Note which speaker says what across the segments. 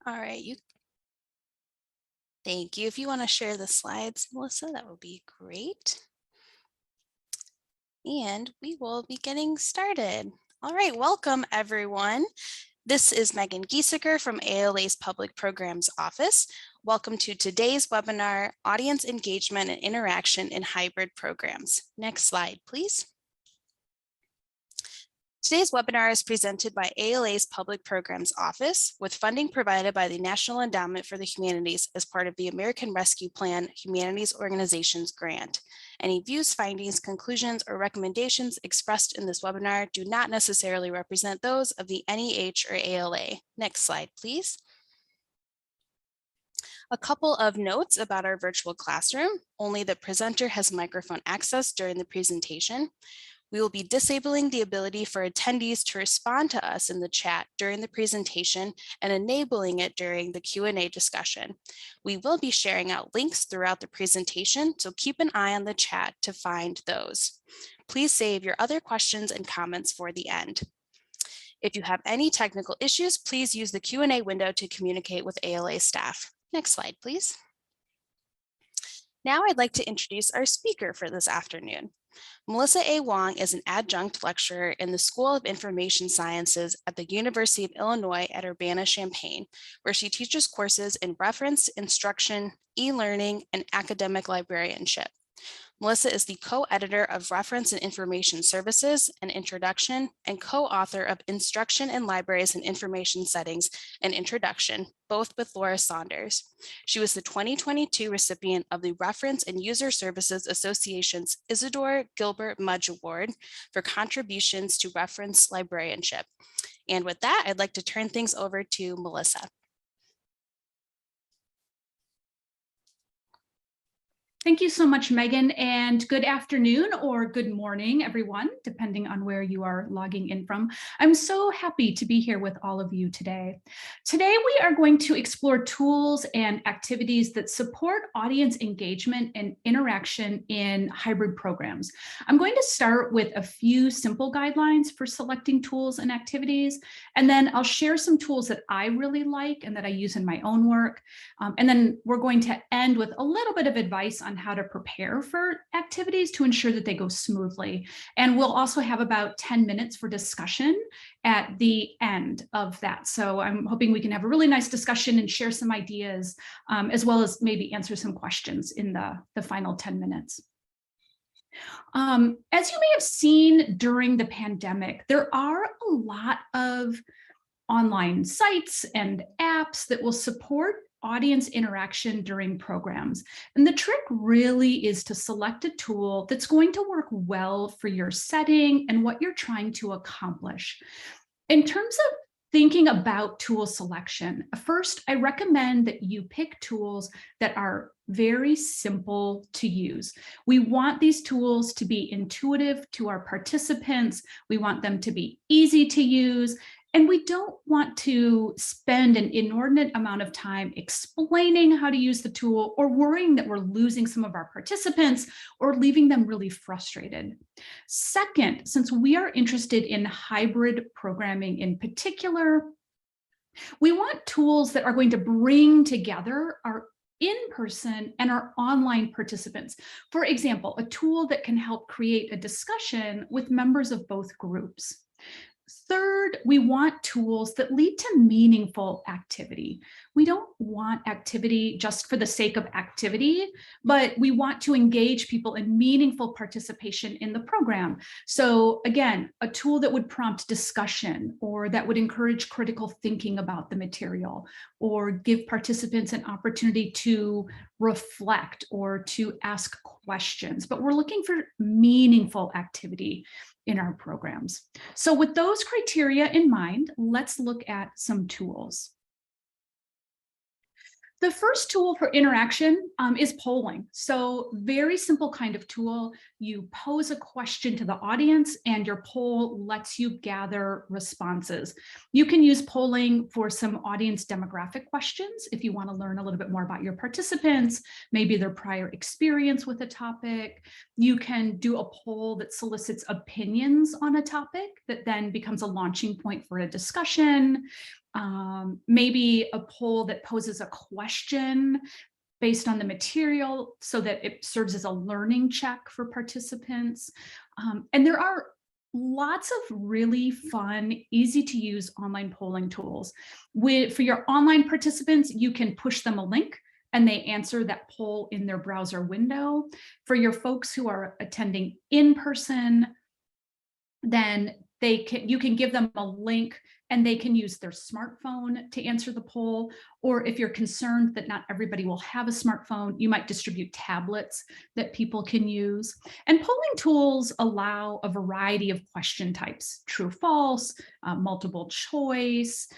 Speaker 1: All right, thank you. If you want to share the slides, Melissa, that would be great. And we will be getting started. All right, welcome everyone. This is Megan Gieseker from ALA's Public Programs Office. Welcome to today's webinar, Audience Engagement and Interaction in Hybrid Programs. Next slide, please. Today's webinar is presented by ALA's Public Programs Office with funding provided by the National Endowment for the Humanities as part of the American Rescue Plan Humanities Organizations Grant. Any views, findings, conclusions, or recommendations expressed in this webinar do not necessarily represent those of the NEH or ALA. Next slide, please. A couple of notes about our virtual classroom. Only the presenter has microphone access during the presentation. We will be disabling the ability for attendees to respond to us in the chat during the presentation and enabling it during the Q&A discussion. We will be sharing out links throughout the presentation, so keep an eye on the chat to find those. Please save your other questions and comments for the end. If you have any technical issues, please use the Q&A window to communicate with ALA staff. Next slide, please. Now I'd like to introduce our speaker for this afternoon. Melissa Wong is an adjunct lecturer in the School of Information Sciences at the University of Illinois at Urbana-Champaign, where she teaches courses in reference, instruction, e-learning, and academic librarianship. Melissa is the co-editor of Reference and Information Services, An Introduction, and co-author of Instruction in Libraries and Information Settings, An Introduction, both with Laura Saunders. She was the 2022 recipient of the Reference and User Services Association's Isidore Gilbert Mudge Award for contributions to reference librarianship. And with that, I'd like to turn things over to Melissa.
Speaker 2: Thank you so much, Megan, and good afternoon or good morning, everyone, depending on where you are logging in from. I'm so happy to be here with all of you today. Today, we are going to explore tools and activities that support audience engagement and interaction in hybrid programs. I'm going to start with a few simple guidelines for selecting tools and activities, and then I'll share some tools that I really like and that I use in my own work. And then we're going to end with a little bit of advice on how to prepare for activities to ensure that they go smoothly. And we'll also have about 10 minutes for discussion at the end of that. So I'm hoping we can have a really nice discussion and share some ideas, as well as maybe answer some questions in the final 10 minutes. As you may have seen during the pandemic, there are a lot of online sites and apps that will support audience interaction during programs. And the trick really is to select a tool that's going to work well for your setting and what you're trying to accomplish. In terms of thinking about tool selection, first, I recommend that you pick tools that are very simple to use. We want these tools to be intuitive to our participants. We want them to be easy to use. And we don't want to spend an inordinate amount of time explaining how to use the tool or worrying that we're losing some of our participants or leaving them really frustrated. Second, since we are interested in hybrid programming in particular, we want tools that are going to bring together our in-person and our online participants. For example, a tool that can help create a discussion with members of both groups. Third, we want tools that lead to meaningful activity. We don't want activity just for the sake of activity, but we want to engage people in meaningful participation in the program. So again, a tool that would prompt discussion or that would encourage critical thinking about the material or give participants an opportunity to reflect or to ask questions. But we're looking for meaningful activity in our programs. So with those criteria in mind, let's look at some tools. The first tool for interaction is polling. So very simple kind of tool. You pose a question to the audience and your poll lets you gather responses. You can use polling for some audience demographic questions if you want to learn a little bit more about your participants, maybe their prior experience with a topic. You can do a poll that solicits opinions on a topic that then becomes a launching point for a discussion. maybe a poll that poses a question based on the material so that it serves as a learning check for participants. And there are lots of really fun, easy to use online polling tools. For your online participants, you can push them a link and they answer that poll in their browser window. For your folks who are attending in person, then you can give them a link and they can use their smartphone to answer the poll. Or if you're concerned that not everybody will have a smartphone, you might distribute tablets that people can use. And polling tools allow a variety of question types: true, false, multiple choice,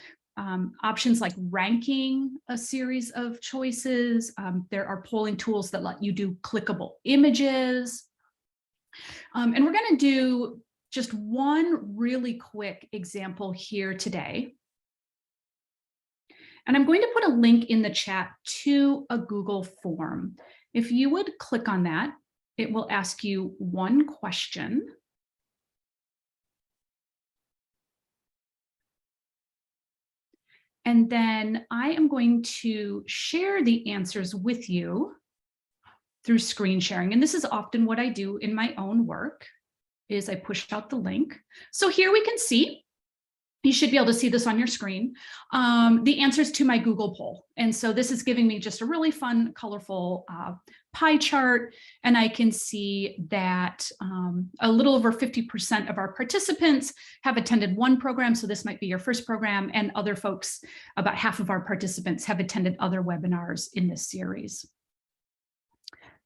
Speaker 2: options like ranking a series of choices. There are polling tools that let you do clickable images. And we're going to do just one really quick example here today. And I'm going to put a link in the chat to a Google form. If you would click on that, it will ask you one question. And then I am going to share the answers with you through screen sharing. And this is often what I do in my own work, is I push out the link. So here we can see, you should be able to see this on your screen, the answers to my Google poll. And so this is giving me just a really fun, colorful pie chart. And I can see that a little over 50% of our participants have attended one program. So this might be your first program, and other folks, about half of our participants, have attended other webinars in this series.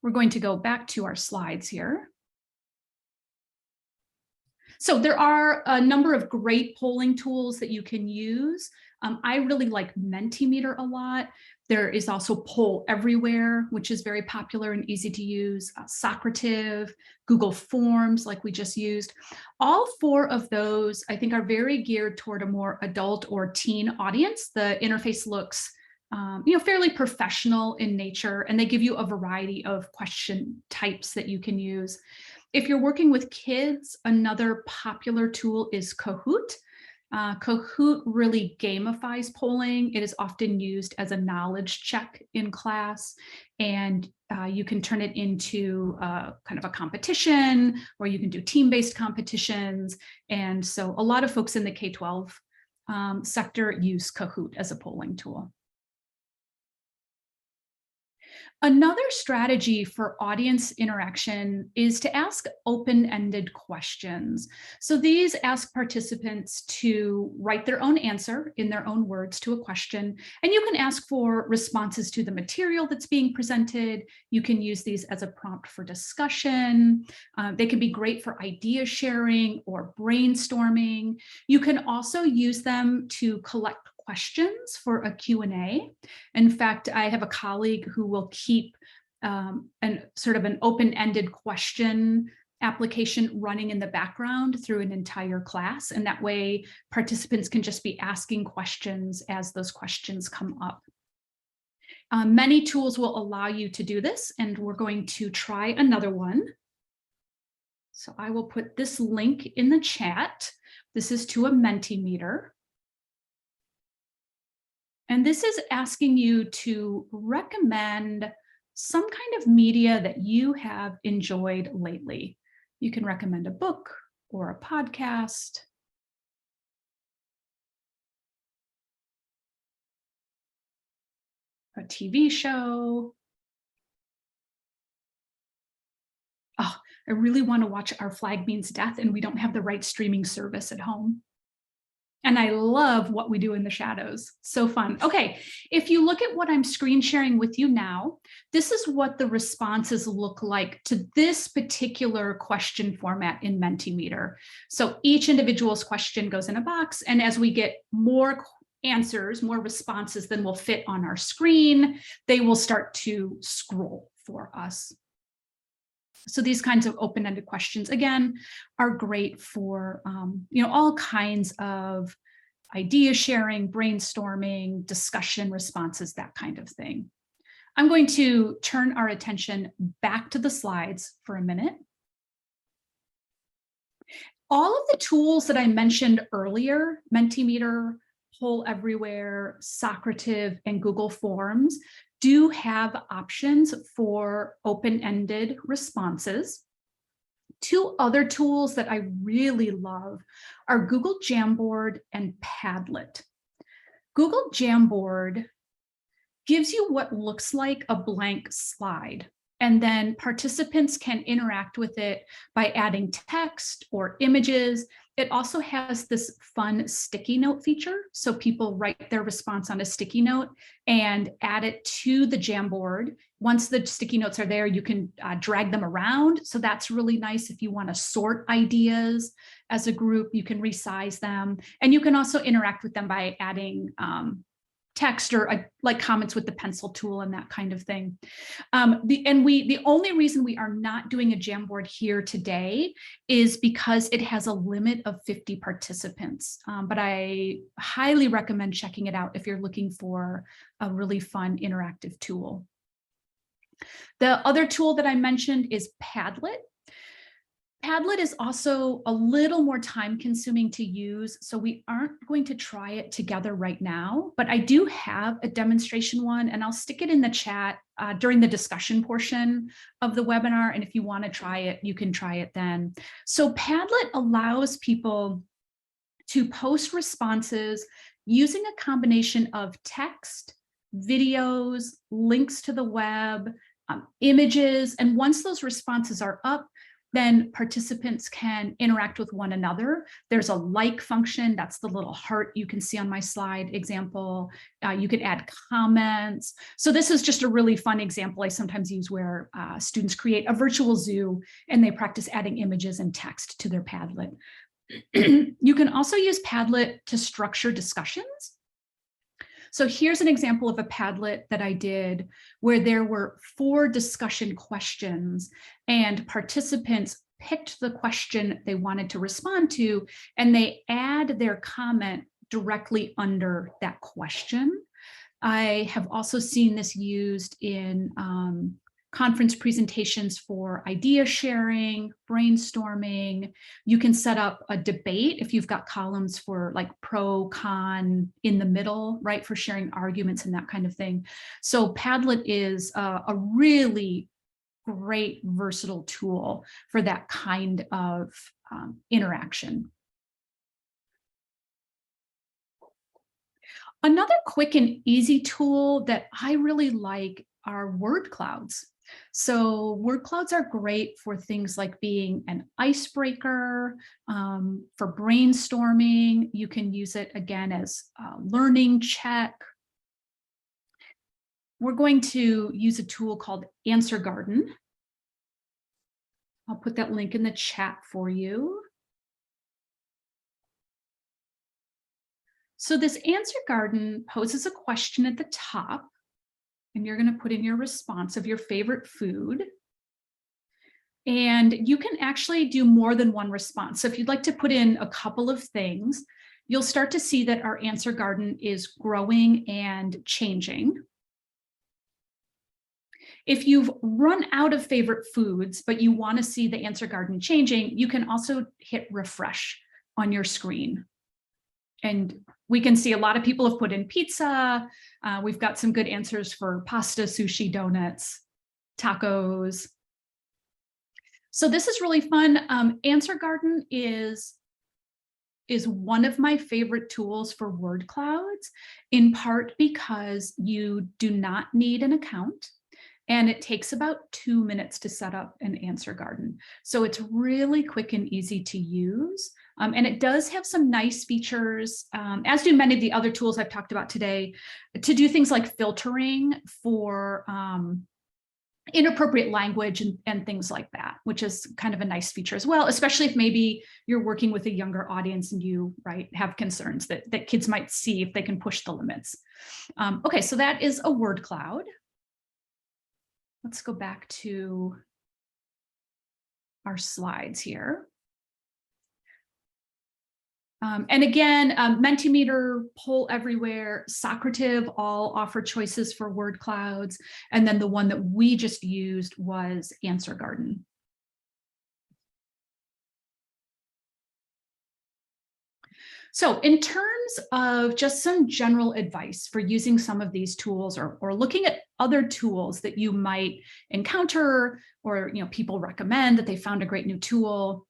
Speaker 2: We're going to go back to our slides here. So there are a number of great polling tools that you can use. I really like Mentimeter a lot. There is also Poll Everywhere, which is very popular and easy to use. Socrative, Google Forms, like we just used. All four of those, I think, are very geared toward a more adult or teen audience. The interface looks fairly professional in nature, and they give you a variety of question types that you can use. If you're working with kids, another popular tool is Kahoot. Kahoot really gamifies polling. It is often used as a knowledge check in class, and you can turn it into kind of a competition, or you can do team-based competitions. And so a lot of folks in the K-12 sector use Kahoot as a polling tool. Another strategy for audience interaction is to ask open-ended questions. So these ask participants to write their own answer in their own words to a question, and you can ask for responses to the material that's being presented. You can use these as a prompt for discussion. They can be great for idea sharing or brainstorming. You can also use them to collect questions for a Q&A. In fact, I have a colleague who will keep an open-ended question application running in the background through an entire class. And that way participants can just be asking questions as those questions come up. Many tools will allow you to do this, and we're going to try another one. So I will put this link in the chat. This is to a Mentimeter. And this is asking you to recommend some kind of media that you have enjoyed lately. You can recommend a book or a podcast, a TV show. Oh, I really want to watch Our Flag Means Death, and we don't have the right streaming service at home. And I love What We Do in the Shadows. So fun. Okay, if you look at what I'm screen sharing with you now, this is what the responses look like to this particular question format in Mentimeter. So each individual's question goes in a box, and as we get more answers, more responses than will fit on our screen, they will start to scroll for us. So these kinds of open-ended questions, again, are great for all kinds of idea sharing, brainstorming, discussion responses, that kind of thing. I'm going to turn our attention back to the slides for a minute. All of the tools that I mentioned earlier, Mentimeter, Poll Everywhere, Socrative, and Google Forms do have options for open-ended responses. Two other tools that I really love are Google Jamboard and Padlet. Google Jamboard gives you what looks like a blank slide, and then participants can interact with it by adding text or images. It also has this fun sticky note feature, so people write their response on a sticky note and add it to the Jamboard. Once the sticky notes are there, you can drag them around, so that's really nice if you want to sort ideas as a group. You can resize them, and you can also interact with them by adding text or like comments with the pencil tool and that kind of thing. The only reason we are not doing a Jamboard here today is because it has a limit of 50 participants. But I highly recommend checking it out if you're looking for a really fun interactive tool. The other tool that I mentioned is Padlet. Padlet is also a little more time consuming to use, so we aren't going to try it together right now, but I do have a demonstration one, and I'll stick it in the chat during the discussion portion of the webinar, and if you want to try it, you can try it then. So Padlet allows people to post responses using a combination of text, videos, links to the web, images, and once those responses are up, then participants can interact with one another. There's a like function, that's the little heart you can see on my slide example. You can add comments. So this is just a really fun example I sometimes use where students create a virtual zoo and they practice adding images and text to their Padlet. You can also use Padlet to structure discussions. So here's an example of a Padlet that I did where there were 4 discussion questions and participants picked the question they wanted to respond to, and they add their comment directly under that question. I have also seen this used in conference presentations for idea sharing, brainstorming. You can set up a debate if you've got columns for like pro, con, in the middle, right, for sharing arguments and that kind of thing. So Padlet is a really great versatile tool for that kind of interaction. Another quick and easy tool that I really like are word clouds. So word clouds are great for things like being an icebreaker, for brainstorming. You can use it again as a learning check. We're going to use a tool called Answer Garden. I'll put that link in the chat for you. So this Answer Garden poses a question at the top, and you're going to put in your response of your favorite food. And you can actually do more than one response. So if you'd like to put in a couple of things, you'll start to see that our Answer Garden is growing and changing. If you've run out of favorite foods, but you want to see the Answer Garden changing, you can also hit refresh on your screen. And we can see a lot of people have put in pizza. We've got some good answers for pasta, sushi, donuts, tacos. So this is really fun. Answer Garden is one of my favorite tools for word clouds, in part because you do not need an account. And it takes about 2 minutes to set up an Answer Garden. So it's really quick and easy to use. And it does have some nice features, as do many of the other tools I've talked about today, to do things like filtering for inappropriate language and things like that, which is kind of a nice feature as well, especially if maybe you're working with a younger audience and you have concerns that kids might see if they can push the limits. Okay, so that is a word cloud. Let's go back to our slides here. And again, Mentimeter, Poll Everywhere, Socrative all offer choices for word clouds. And then the one that we just used was Answer Garden. So in terms of just some general advice for using some of these tools or looking at other tools that you might encounter or people recommend that they found a great new tool.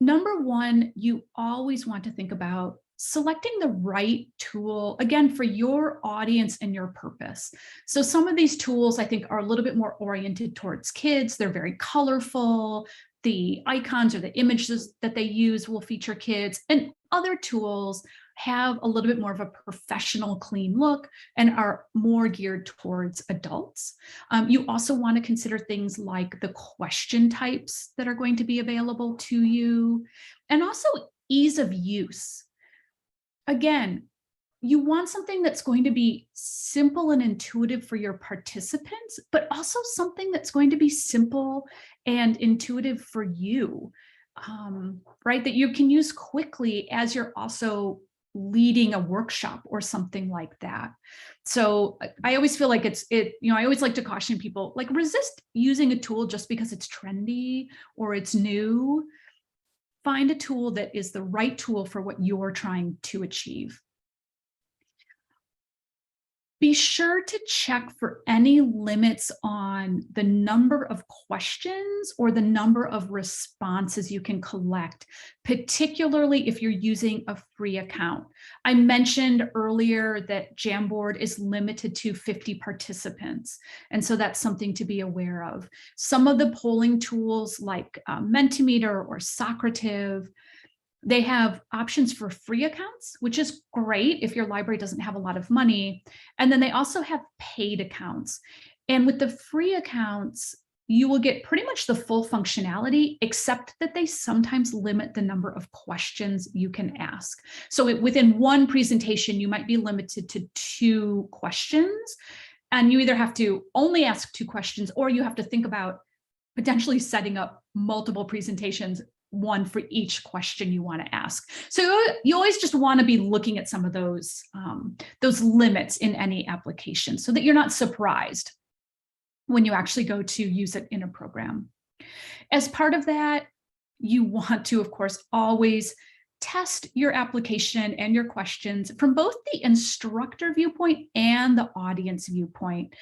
Speaker 2: Number one, you always want to think about selecting the right tool, again, for your audience and your purpose. So some of these tools I think are a little bit more oriented towards kids. They're very colorful. The icons or the images that they use will feature kids, and other tools have a little bit more of a professional, clean look and are more geared towards adults. You also want to consider things like the question types that are going to be available to you, and also ease of use. Again, you want something that's going to be simple and intuitive for your participants, but also something that's going to be simple and intuitive for you, right? That you can use quickly as you're also leading a workshop or something like that. So I always feel like I always like to caution people, like, resist using a tool just because it's trendy or it's new. Find a tool that is the right tool for what you're trying to achieve. Be sure to check for any limits on the number of questions or the number of responses you can collect, particularly if you're using a free account. I mentioned earlier that Jamboard is limited to 50 participants, and so that's something to be aware of. Some of the polling tools like Mentimeter or Socrative, they have options for free accounts, which is great if your library doesn't have a lot of money. And then they also have paid accounts. And with the free accounts, you will get pretty much the full functionality, except that they sometimes limit the number of questions you can ask. So within one presentation, you might be limited to 2 questions, and you either have to only ask 2 questions, or you have to think about potentially setting up multiple presentations, one for each question you want to ask. So you always just want to be looking at some of those limits in any application so that you're not surprised when you actually go to use it in a program. As part of that, you want to, of course, always test your application and your questions from both the instructor viewpoint and the audience viewpoint.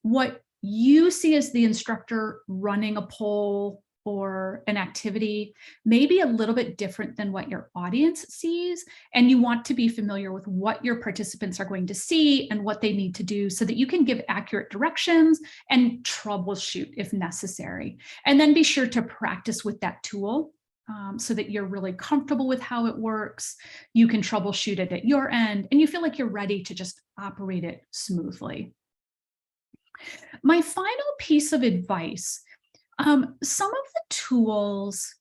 Speaker 2: What you see as the instructor running a poll or an activity may be a little bit different than what your audience sees, and you want to be familiar with what your participants are going to see and what they need to do so that you can give accurate directions and troubleshoot if necessary. And then be sure to practice with that tool so that you're really comfortable with how it works. You can troubleshoot it at your end, and you feel like you're ready to just operate it smoothly. My final piece of advice, some of the tools,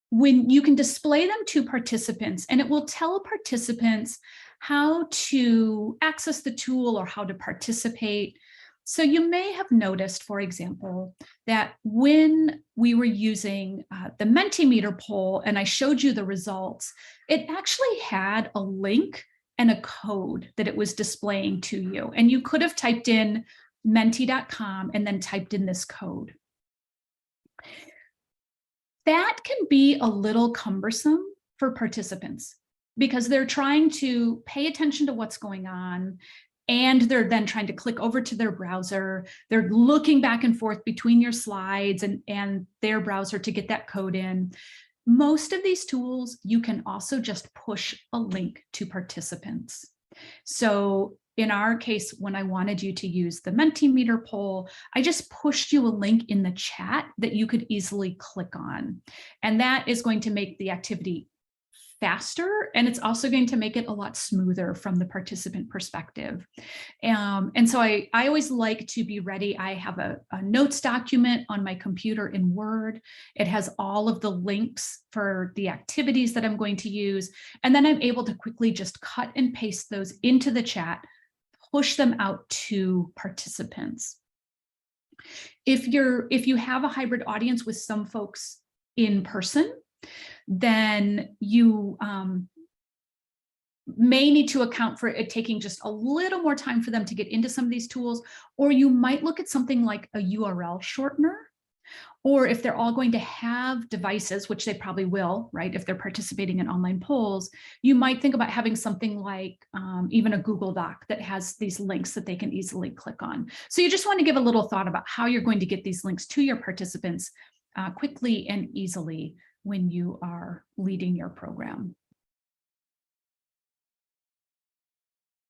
Speaker 2: when you can display them to participants, and it will tell participants how to access the tool or how to participate. So you may have noticed, for example, that when we were using the Mentimeter poll and I showed you the results, it actually had a link and a code that it was displaying to you. And you could have typed in menti.com and then typed in this code. That can be a little cumbersome for participants because they're trying to pay attention to what's going on, and they're then trying to click over to their browser. They're looking back and forth between your slides and their browser to get that code in. Most of these tools, you can also just push a link to participants. So in our case, when I wanted you to use the Mentimeter poll, I just pushed you a link in the chat that you could easily click on. And that is going to make the activity faster, and it's also going to make it a lot smoother from the participant perspective. And so I always like to be ready. I have a notes document on my computer in Word. It has all of the links for the activities that I'm going to use. And then I'm able to quickly just cut and paste those into the chat, push them out to participants. If you have a hybrid audience with some folks in person, then you may need to account for it taking just a little more time for them to get into some of these tools, or you might look at something like a URL shortener. Or if they're all going to have devices, which they probably will, right? If they're participating in online polls, you might think about having something like even a Google Doc that has these links that they can easily click on. So you just want to give a little thought about how you're going to get these links to your participants quickly and easily when you are leading your program.